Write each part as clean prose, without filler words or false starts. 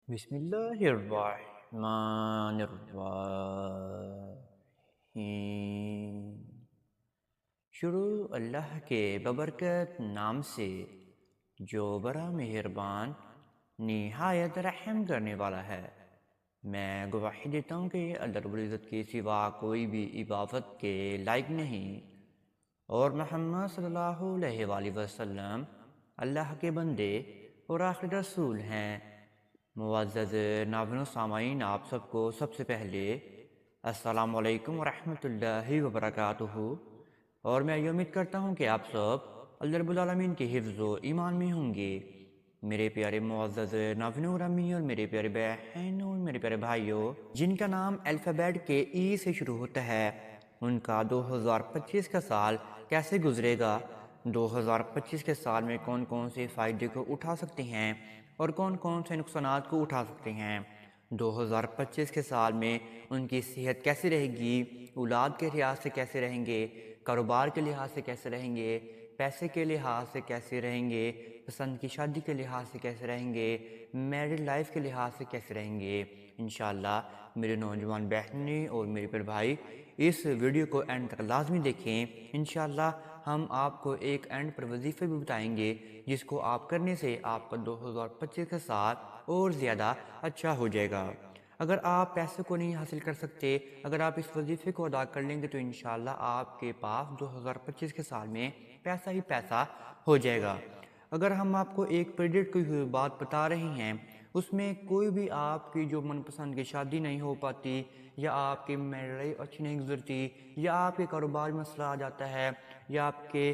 بسم اللہ الرحمن الرحیم۔ شروع اللہ کے ببرکت نام سے جو بڑا مہربان نہایت رحم کرنے والا ہے۔ میں گواہی دیتا ہوں کہ اللہ رب العزت کے سوا کوئی بھی عبادت کے لائق نہیں، اور محمد صلی اللہ علیہ وآلہ وسلم اللہ کے بندے اور آخری رسول ہیں۔ معزز ناظرین و سامعین، آپ سب کو سب سے پہلے السلام علیکم ورحمۃ اللہ وبرکاتہ، اور میں یہ امید کرتا ہوں کہ آپ سب اللہ رب العالمین کے حفظ و ایمان میں ہوں گے۔ میرے پیارے معزز ناظرین گرامی اور میرے پیارے بہن اور میرے پیارے بھائیوں، جن کا نام الفابیٹ کے ای سے شروع ہوتا ہے، ان کا 2025 کا سال کیسے گزرے گا؟ 2025 کے سال میں کون کون سے فائدے کو اٹھا سکتے ہیں اور کون کون سے نقصانات کو اٹھا سکتے ہیں؟ 2025 کے سال میں ان کی صحت کیسی رہے گی؟ اولاد کے لحاظ سے کیسے رہیں گے؟ کاروبار کے لحاظ سے کیسے رہیں گے؟ پیسے کے لحاظ سے کیسے رہیں گے؟ پسند کی شادی کے لحاظ سے کیسے رہیں گے؟ میرڈ لائف کے لحاظ سے کیسے رہیں گے؟ انشاءاللہ میرے نوجوان بہنیں اور میرے پیارے بھائی، اس ویڈیو کو اینڈ تک لازمی دیکھیں۔ انشاءاللہ ہم آپ کو ایک اینڈ پر وظیفے بھی بتائیں گے، جس کو آپ کرنے سے آپ کا 2025 کا سال اور زیادہ اچھا ہو جائے گا۔ اگر آپ پیسے کو نہیں حاصل کر سکتے، اگر آپ اس وظیفے کو ادا کر لیں گے تو انشاءاللہ آپ کے پاس 2025 کے سال میں پیسہ ہی پیسہ ہو جائے گا۔ اگر ہم آپ کو ایک پیریڈ کی بات بتا رہے ہیں، اس میں کوئی بھی آپ کی جو من پسند کی شادی نہیں ہو پاتی، یا آپ کی میرج اچھی نہیں گزرتی، یا آپ کے کاروبار میں مسئلہ آ جاتا ہے، یا آپ کے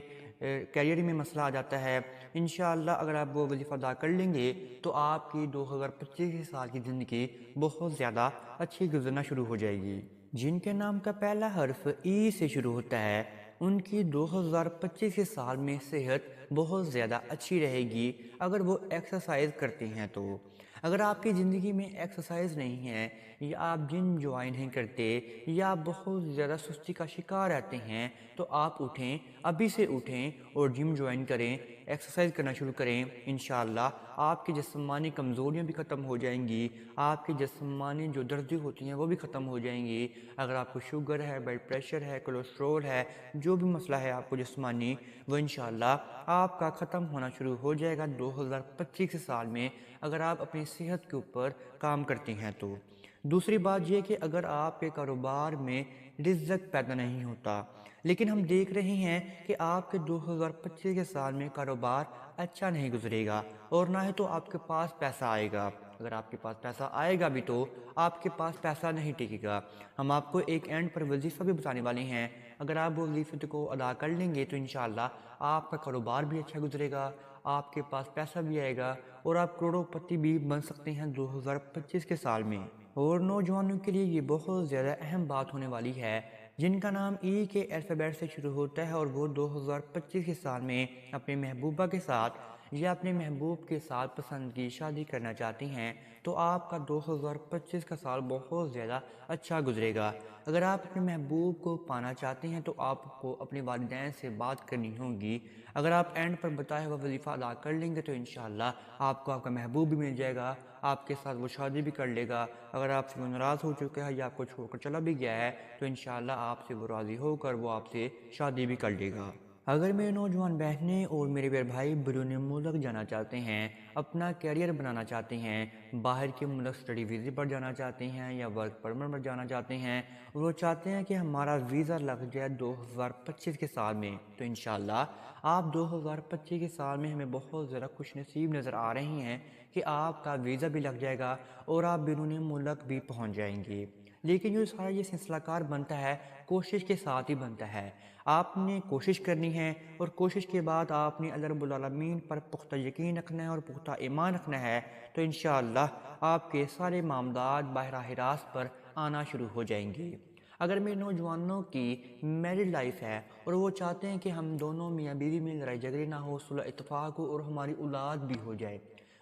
کیریئر میں مسئلہ آ جاتا ہے، انشاءاللہ اگر آپ وہ وظیفہ ادا کر لیں گے تو آپ کی 2025 سال کی زندگی بہت زیادہ اچھی گزرنا شروع ہو جائے گی۔ جن کے نام کا پہلا حرف ای سے شروع ہوتا ہے، ان کی 2025 کے سال میں صحت بہت زیادہ اچھی رہے گی اگر وہ ایکسرسائز کرتے ہیں تو۔ اگر آپ کی زندگی میں ایکسرسائز نہیں ہے، یا آپ جم جوائن نہیں کرتے، یا آپ بہت زیادہ سستی کا شکار رہتے ہیں، تو آپ اٹھیں، ابھی سے اٹھیں اور جم جوائن کریں، ایکسرسائز کرنا شروع کریں۔ انشاءاللہ آپ کی جسمانی کمزوریاں بھی ختم ہو جائیں گی، آپ کی جسمانی جو دردی ہوتی ہیں وہ بھی ختم ہو جائیں گی۔ اگر آپ کو شوگر ہے، بلڈ پریشر ہے، کولیسٹرول ہے، جو بھی مسئلہ ہے آپ کو جسمانی، وہ انشاءاللہ آپ کا ختم ہونا شروع ہو جائے گا 2025 سال میں، اگر آپ اپنی صحت کے اوپر کام کرتے ہیں تو۔ دوسری بات یہ کہ اگر آپ کے کاروبار میں رزق پیدا نہیں ہوتا، لیکن ہم دیکھ رہے ہیں کہ آپ کے 2025 کے سال میں کاروبار اچھا نہیں گزرے گا، اور نہ ہی تو آپ کے پاس پیسہ آئے گا۔ اگر آپ کے پاس پیسہ آئے گا بھی تو آپ کے پاس پیسہ نہیں ٹکے گا۔ ہم آپ کو ایک اینڈ پر وظیفہ بھی بتانے والے ہیں، اگر آپ وہ وظیفے کو ادا کر لیں گے تو انشاءاللہ آپ کا کاروبار بھی اچھا گزرے گا، آپ کے پاس پیسہ بھی آئے گا، اور آپ کروڑوں پتی بھی بن سکتے ہیں 2025 کے سال میں۔ اور نوجوانوں کے لیے یہ بہت زیادہ اہم بات ہونے والی ہے، جن کا نام ای کے الفابیٹ سے شروع ہوتا ہے، اور وہ 2025 کے سال میں اپنے محبوبہ کے ساتھ یا اپنے محبوب کے ساتھ پسند کی شادی کرنا چاہتی ہیں، تو آپ کا 2025 کا سال بہت زیادہ اچھا گزرے گا۔ اگر آپ اپنے محبوب کو پانا چاہتے ہیں تو آپ کو اپنے والدین سے بات کرنی ہوگی۔ اگر آپ اینڈ پر بتایا ہوا وظیفہ ادا کر لیں گے تو انشاءاللہ آپ کو آپ کا محبوب بھی مل جائے گا، آپ کے ساتھ وہ شادی بھی کر لے گا۔ اگر آپ سے وہ ناراض ہو چکا ہے یا آپ کو چھوڑ کر چلا بھی گیا ہے تو انشاءاللہ آپ سے وہ راضی ہو کر وہ آپ سے شادی بھی کر لے گا۔ اگر میرے نوجوان بہنیں اور میرے پیارے بھائی بیرون ملک جانا چاہتے ہیں، اپنا کیریئر بنانا چاہتے ہیں، باہر کے ملک سٹڈی ویزے پر جانا چاہتے ہیں یا ورک پرمٹ پر جانا چاہتے ہیں، اور وہ چاہتے ہیں کہ ہمارا ویزا لگ جائے 2025 کے سال میں، تو انشاءاللہ آپ 2025 کے سال میں ہمیں بہت زیادہ خوش نصیب نظر آ رہی ہیں کہ آپ کا ویزا بھی لگ جائے گا اور آپ بیرون ملک بھی پہنچ جائیں گے۔ لیکن جو سارا یہ سلسلہ کار بنتا ہے، کوشش کے ساتھ ہی بنتا ہے۔ آپ نے کوشش کرنی ہے، اور کوشش کے بعد آپ نے اللہ رب العالمین پر پختہ یقین رکھنا ہے اور پختہ ایمان رکھنا ہے، تو انشاءاللہ آپ کے سارے معاملات براہ راست پر آنا شروع ہو جائیں گے۔ اگر میرے نوجوانوں کی میرڈ لائف ہے اور وہ چاہتے ہیں کہ ہم دونوں میاں بیوی میں لڑائی جھگڑے نہ ہو، صلح اتفاق ہو، اور ہماری اولاد بھی ہو جائے،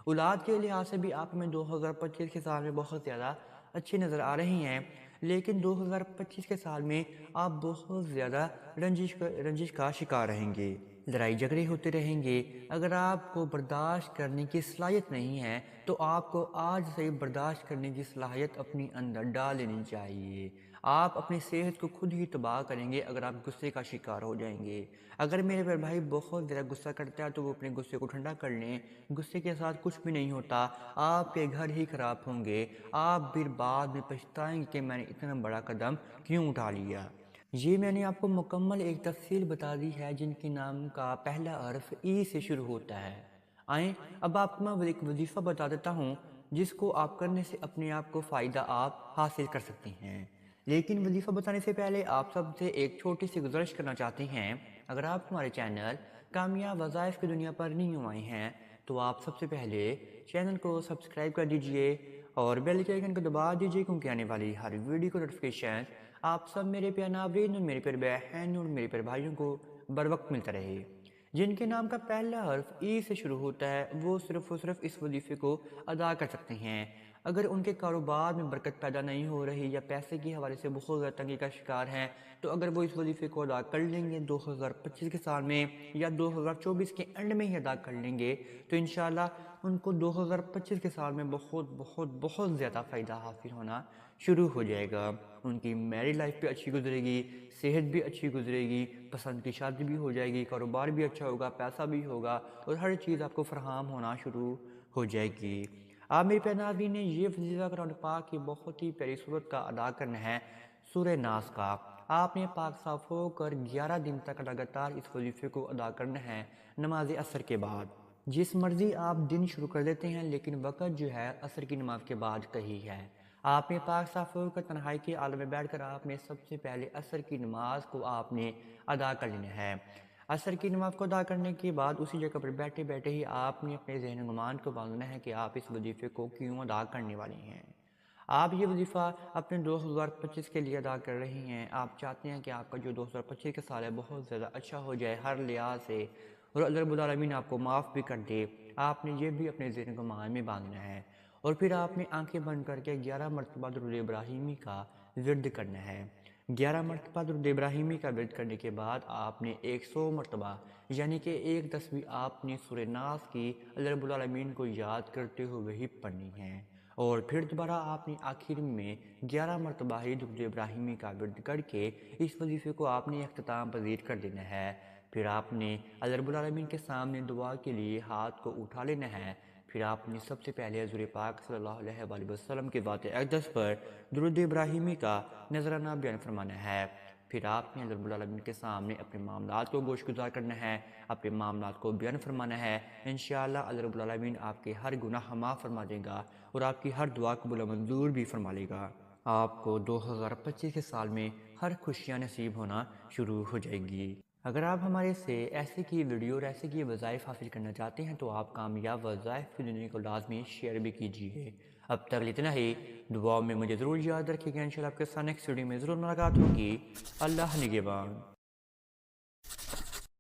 اولاد کے لحاظ سے بھی آپ ہمیں 2025 کے سال میں بہت زیادہ اچھی نظر آ رہی ہیں، لیکن 2025 کے سال میں آپ بہت زیادہ رنجش کا شکار رہیں گے۔ لڑائی جھگڑے ہوتے رہیں گے۔ اگر آپ کو برداشت کرنے کی صلاحیت نہیں ہے تو آپ کو آج سے برداشت کرنے کی صلاحیت اپنی اندر ڈال لینی چاہیے۔ آپ اپنی صحت کو خود ہی تباہ کریں گے اگر آپ غصے کا شکار ہو جائیں گے۔ اگر میرے پر بھائی بہت زیادہ غصہ کرتا ہے تو وہ اپنے غصے کو ٹھنڈا کر لیں۔ غصے کے ساتھ کچھ بھی نہیں ہوتا، آپ کے گھر ہی خراب ہوں گے۔ آپ پھر بعد میں پچھتائیں گے کہ میں نے اتنا بڑا قدم کیوں اٹھا لیا۔ یہ میں نے آپ کو مکمل ایک تفصیل بتا دی ہے جن کے نام کا پہلا حرف ای سے شروع ہوتا ہے۔ آئیں اب آپ کو میں ایک وظیفہ بتا دیتا ہوں جس کو آپ کرنے سے اپنے آپ کو فائدہ آپ حاصل کر سکتے ہیں۔ لیکن وظیفہ بتانے سے پہلے آپ سب سے ایک چھوٹی سی گزارش کرنا چاہتے ہیں۔ اگر آپ ہمارے چینل کامیاب وظائف کی دنیا پر نیو آئے ہیں تو آپ سب سے پہلے چینل کو سبسکرائب کر دیجئے اور بیل کے آئیکن کو دبا دیجئے کیونکہ آنے والی ہر ویڈیو کو نوٹیفیکیشن آپ سب میرے پیارے ناظرین اور میرے پیارے بہن اور میرے پیارے بھائیوں کو بر وقت ملتا رہے۔ جن کے نام کا پہلا حرف ای سے شروع ہوتا ہے وہ صرف و صرف اس وظیفے کو ادا کر سکتے ہیں۔ اگر ان کے کاروبار میں برکت پیدا نہیں ہو رہی یا پیسے کے حوالے سے بہت زیادہ تنگی کا شکار ہیں تو اگر وہ اس وظیفے کو ادا کر لیں گے 2025 کے سال میں یا 2024 کے اینڈ میں ہی ادا کر لیں گے تو انشاءاللہ ان کو 2025 کے سال میں بہت بہت بہت زیادہ فائدہ حاصل ہونا شروع ہو جائے گا۔ ان کی میریڈ لائف بھی اچھی گزرے گی، صحت بھی اچھی گزرے گی، پسند کی شادی بھی ہو جائے گی، کاروبار بھی اچھا ہوگا، پیسہ بھی ہوگا اور ہر چیز آپ کو فراہم ہونا شروع ہو جائے گی۔ آپ میرے پیارے ناظرین نے یہ وظیفہ قرآن پاک کی بہت ہی پیاری صورت کا ادا کرنا ہے، سورہ ناس کا۔ آپ نے پاک صاف ہو کر 11 دن تک لگاتار اس وظیفے کو ادا کرنا ہے نماز عصر کے بعد۔ جس مرضی آپ دن شروع کر دیتے ہیں لیکن وقت جو ہے عصر کی نماز کے بعد کا ہی ہے۔ آپ نے پاک صاف ہو کر تنہائی کے عالم میں بیٹھ کر آپ نے سب سے پہلے عصر کی نماز کو آپ نے ادا کر لینا ہے۔ عصر کی نماز کو ادا کرنے کے بعد اسی جگہ پر بیٹھے بیٹھے ہی آپ نے اپنے ذہن و گمان کو باندھنا ہے کہ آپ اس وظیفے کو کیوں ادا کرنے والے ہیں۔ آپ یہ وظیفہ اپنے 2025 کے لیے ادا کر رہی ہیں۔ آپ چاہتے ہیں کہ آپ کا جو 2025 کا سال ہے بہت زیادہ اچھا ہو جائے ہر لحاظ سے اور اللہ رب العالمین آپ کو معاف بھی کر دے۔ آپ نے یہ بھی اپنے ذہن و گمان میں باندھنا ہے اور پھر آپ نے آنکھیں بند کر کے 11 مرتبہ درود ابراہیمی کا ورد کرنا ہے۔ 11 مرتبہ درود ابراہیمی کا ورد کرنے کے بعد آپ نے 100 مرتبہ یعنی کہ ایک تسبیح آپ نے سورہ ناس کی اللہ رب العالمین کو یاد کرتے ہوئے ہی پڑھنی ہے اور پھر دوبارہ آپ نے آخر میں 11 مرتبہ ہی درود ابراہیمی کا ورد کر کے اس وظیفے کو آپ نے اختتام پذیر کر دینا ہے۔ پھر آپ نے اللہ رب العالمین کے سامنے دعا کے لیے ہاتھ کو اٹھا لینا ہے۔ پھر آپ نے سب سے پہلے حضور پاک صلی اللہ علیہ وآلہ وسلم کے ذات اقدس پر درود ابراہیمی کا نذرانہ بیان فرمانا ہے۔ پھر آپ نے اللہ رب العالمین کے سامنے اپنے معاملات کو گوش گزار کرنا ہے، اپنے معاملات کو بیان فرمانا ہے۔ انشاءاللہ اللہ رب العالمین آپ کے ہر گناہ معاف فرما دے گا اور آپ کی ہر دعا قبول و منظور بھی فرما لے گا۔ آپ کو 2025 کے سال میں ہر خوشیاں نصیب ہونا شروع ہو جائے گی۔ اگر آپ ہمارے سے ایسے کی ویڈیو اور ایسے کی وظائف حاصل کرنا چاہتے ہیں تو آپ کامیاب وظائف کی دنیا کو لازمی شیئر بھی کیجیے۔ اب تک اتنا ہی، دعاؤں میں مجھے ضرور یاد رکھیے گا۔ انشاءاللہ آپ کے ساتھ نیکسٹ ویڈیو میں ضرور ملاقات ہوگی۔ اللہ نگہبان۔